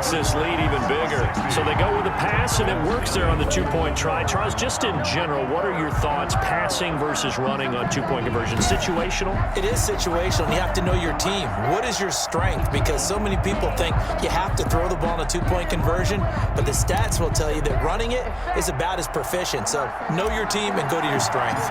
makes this lead even bigger. So they go with a pass, and it works there on the two-point try. Charles, just in general, what are your thoughts passing versus running on two-point conversion? Situational? It is situational. You have to know your team. What is your strength? Because so many people think you have to throw the ball in a two-point conversion, but the stats will tell you that running it is about as proficient. So know your team and go to your strength.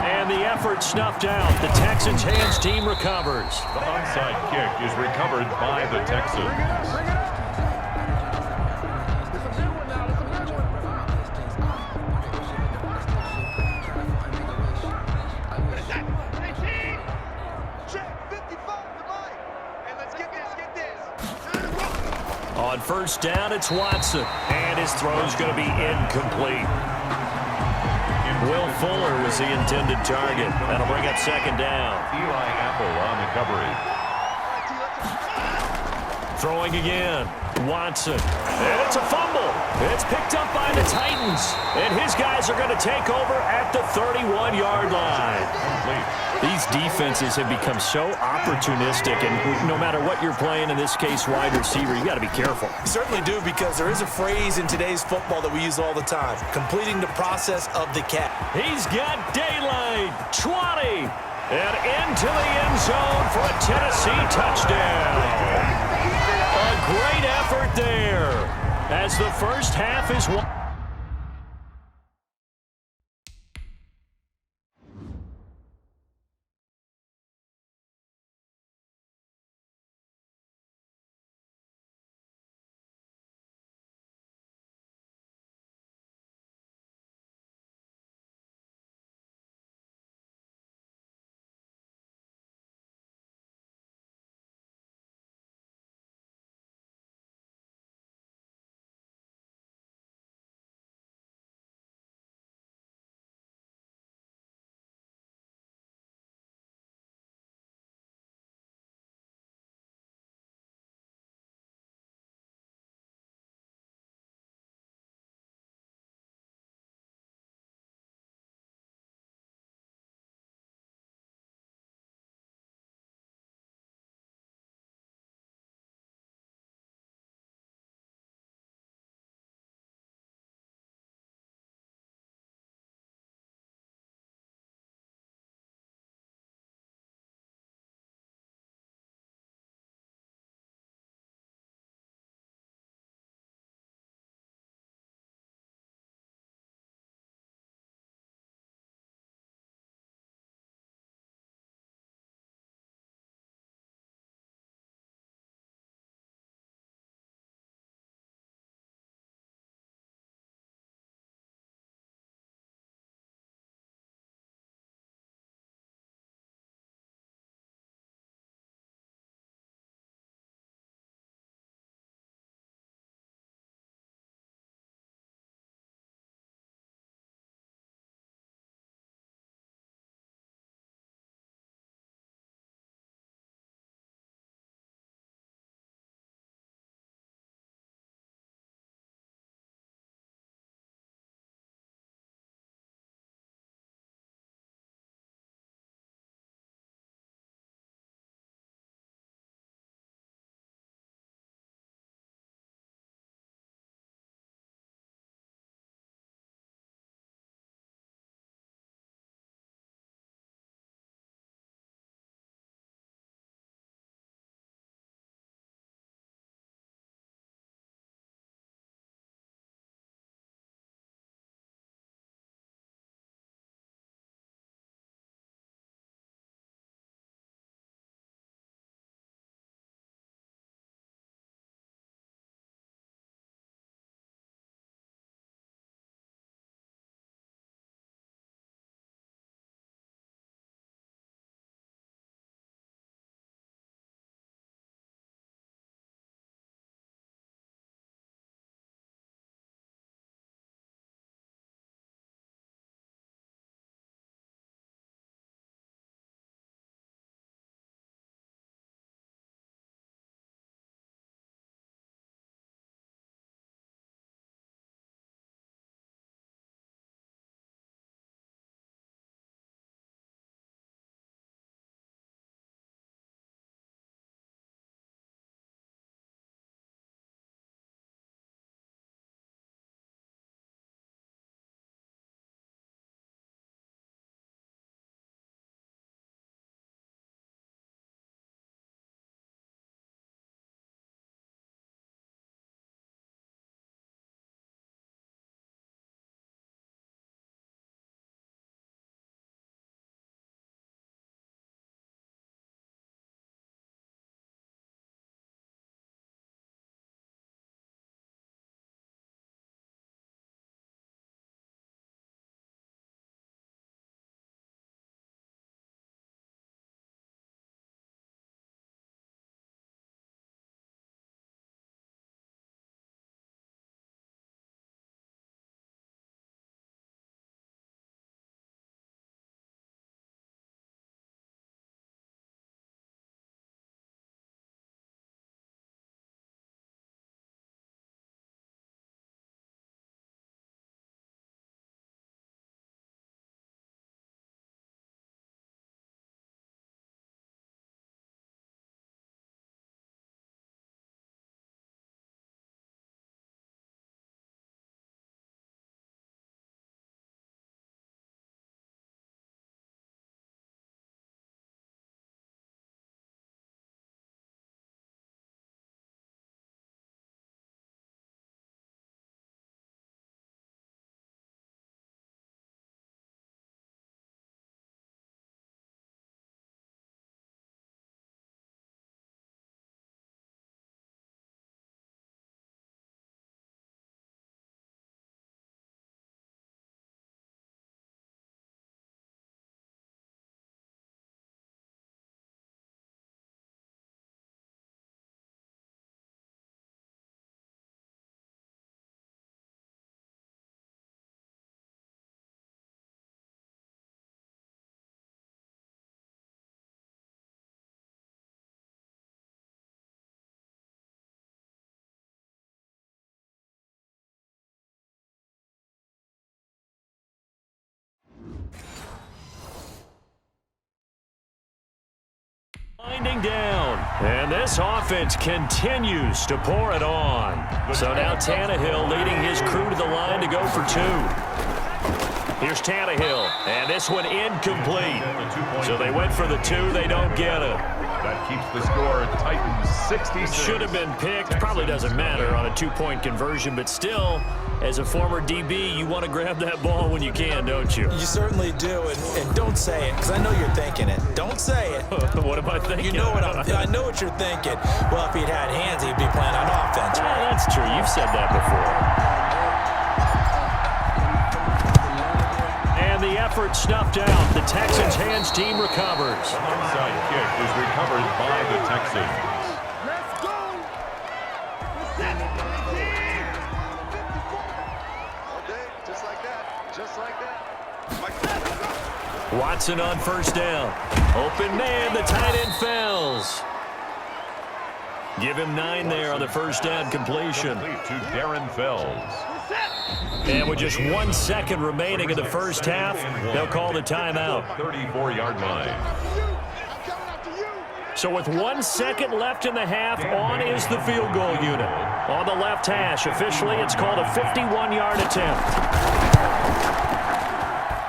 And the effort snuffed out. The Texans' hands team recovers. The onside kick is recovered by the Texans. On first down, it's Watson. And his throw's going to be incomplete. Will Fuller was the intended target. That'll bring up second down. Eli Apple on the coverage. Throwing again. Watson. And it's a fumble. It's picked up by the Titans. And his guys are going to take over at the 31-yard line. These defenses have become so opportunistic, and no matter what you're playing, in this case wide receiver, you got to be careful. You certainly do, because there is a phrase in today's football that we use all the time: completing the process of the catch. He's got daylight. 20. And into the end zone for a Tennessee touchdown. A great effort there as the first half is won. Winding down, and this offense continues to pour it on. So now Tannehill leading his crew to the line to go for 2. Here's Tannehill, and this one incomplete. So they went for the 2, they don't get it. That keeps the score Titans 66. Should have been picked. Probably doesn't matter on a 2-point conversion, but still, as a former DB, you want to grab that ball when you can, don't you? You certainly do, and don't say it, because I know you're thinking it. Don't say it. What am I thinking? You know what I know what you're thinking. Well, if he'd had hands, he'd be playing on offense. Well, that's true. You've said that before. The effort snuffed out. The Texans' hands team recovers. Onside kick is recovered by the Texans. Let's go! Okay, just like that. Just like that. Watson on first down. Open man, the tight end fells. Give him 9 there on the first down completion. Complete to Darren Fells. And with just 1 second remaining in the first half, they'll call the timeout. 34-yard line. So with 1 second left in the half, on is the field goal unit. On the left hash, officially it's called a 51-yard attempt.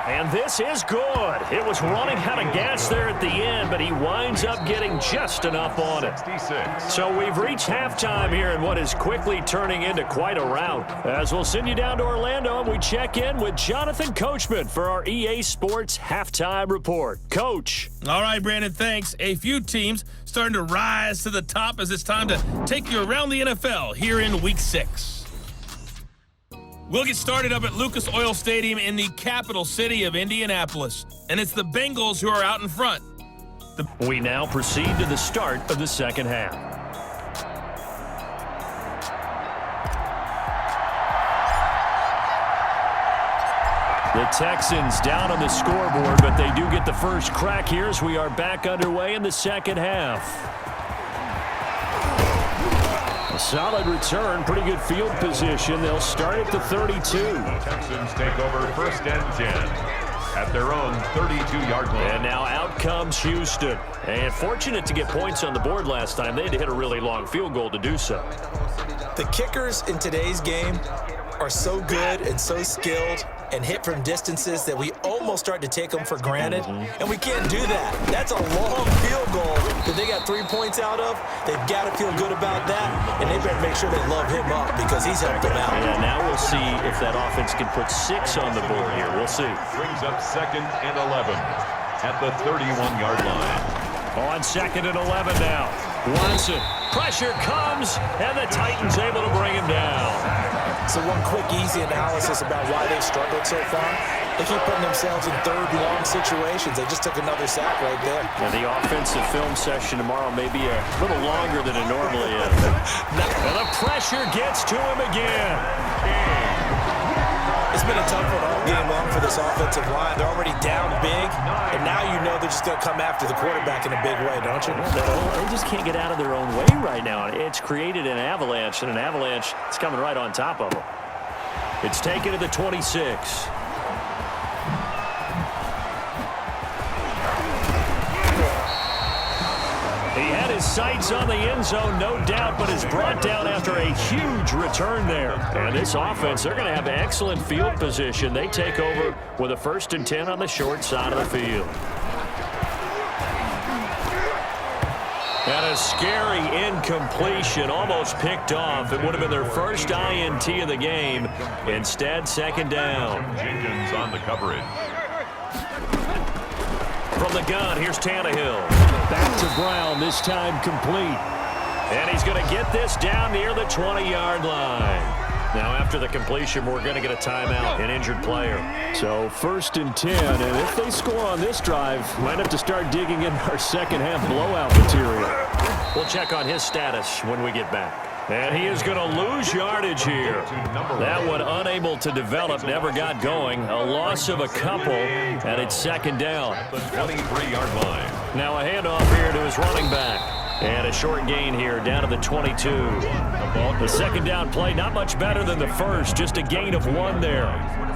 And this is good. It was running out of gas there at the end, but he winds up getting just enough on it. 66. So we've reached halftime here in what is quickly turning into quite a rout. As we'll send you down to Orlando and we check in with Jonathan Coachman for our EA Sports Halftime Report. Coach. All right, Brandon, thanks. A few teams starting to rise to the top as it's time to take you around the NFL here in Week 6. We'll get started up at Lucas Oil Stadium in the capital city of Indianapolis. And it's the Bengals who are out in front. We now proceed to the start of the second half. The Texans down on the scoreboard, but they do get the first crack here as we are back underway in the second half. A solid return, pretty good field position. They'll start at the 32. Texans take over first and 10 at their own 32-yard line. And now out comes Houston. And fortunate to get points on the board last time. They had to hit a really long field goal to do so. The kickers in today's game are so good and so skilled and hit from distances that we almost start to take them for granted, and we can't do that. That's a long field goal that they got 3 points out of. They've got to feel good about that, and they better make sure they love him up because he's helped them out. Yeah, now we'll see if that offense can put 6 on the board here. We'll see. Brings up second and 11 at the 31-yard line. On second and 11 now. Watson, pressure comes, and the Titans able to bring him down. So one quick, easy analysis about why they've struggled so far. They keep putting themselves in third long situations. They just took another sack right there. And the offensive film session tomorrow may be a little longer than it normally is. And the pressure gets to him again. It's been a tough one all game long for this offensive line. They're already down big, and now you know they're just going to come after the quarterback in a big way, don't you? They just can't get out of their own way right now. It's created an avalanche, and an avalanche is coming right on top of them. It's taken to the 26. He had his sights on the end zone, no doubt, but is brought down after a huge return there. And this offense, they're going to have excellent field position. They take over with a 1st and 10 on the short side of the field. And a scary incompletion, almost picked off. It would have been their first INT of the game. Instead, second down. Jenkins on the coverage. From the gun, here's Tannehill. Back to Brown, this time complete. And he's going to get this down near the 20-yard line. Now, after the completion, we're going to get a timeout, an injured player. So, 1st and 10, and if they score on this drive, might have to start digging in our second-half blowout material. We'll check on his status when we get back. And he is going to lose yardage here. That one unable to develop, never got going. A loss of a couple, and it's second down. The 23-yard line. Now a handoff here to his running back. And a short gain here down to the 22. The second down play, not much better than the first, just a gain of 1 there.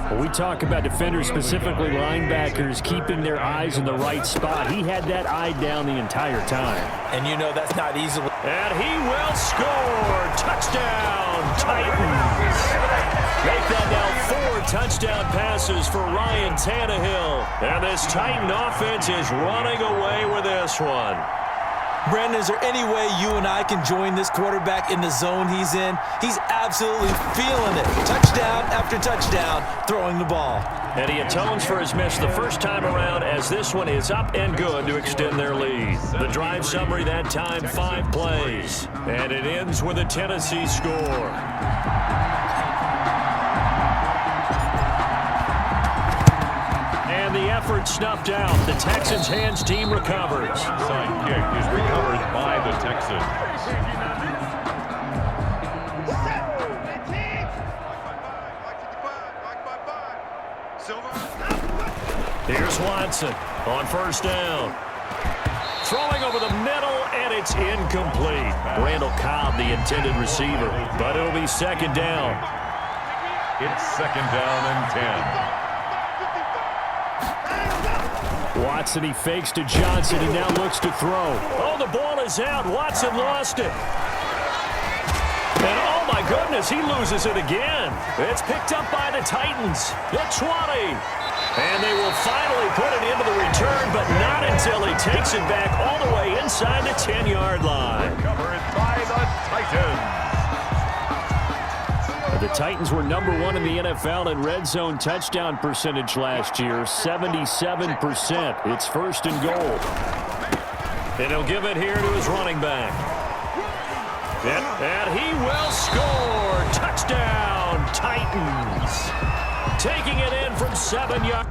Well, we talk about defenders, specifically linebackers, keeping their eyes in the right spot. He had that eye down the entire time. And you know that's not easy. And he will score. Touchdown, Titans. Make that now 4 touchdown passes for Ryan Tannehill. And this Titan offense is running away with this one. Brandon, is there any way you and I can join this quarterback in the zone he's in? He's absolutely feeling it. Touchdown after touchdown, throwing the ball. And he atones for his miss the first time around as this one is up and good to extend their lead. The drive summary that time, 5 plays. And it ends with a Tennessee score. And the effort snuffed out. The Texans' hands team recovers. Onside kick is recovered by the Texans. Here's Watson on first down. Throwing over the middle, and it's incomplete. Randall Cobb, the intended receiver, but it'll be second down. It's second down and 10. Watson, he fakes to Johnson. He now looks to throw. Oh, the ball is out. Watson lost it. And oh my goodness, he loses it again. It's picked up by the Titans. The 20. And they will finally put it into the return, but not until he takes it back all the way inside the 10-yard line. Covered by the Titans. The Titans were number 1 in the NFL in red zone touchdown percentage last year, 77%. It's first and goal. And he'll give it here to his running back. And he will score. Touchdown, Titans. Taking it in from 7 yards.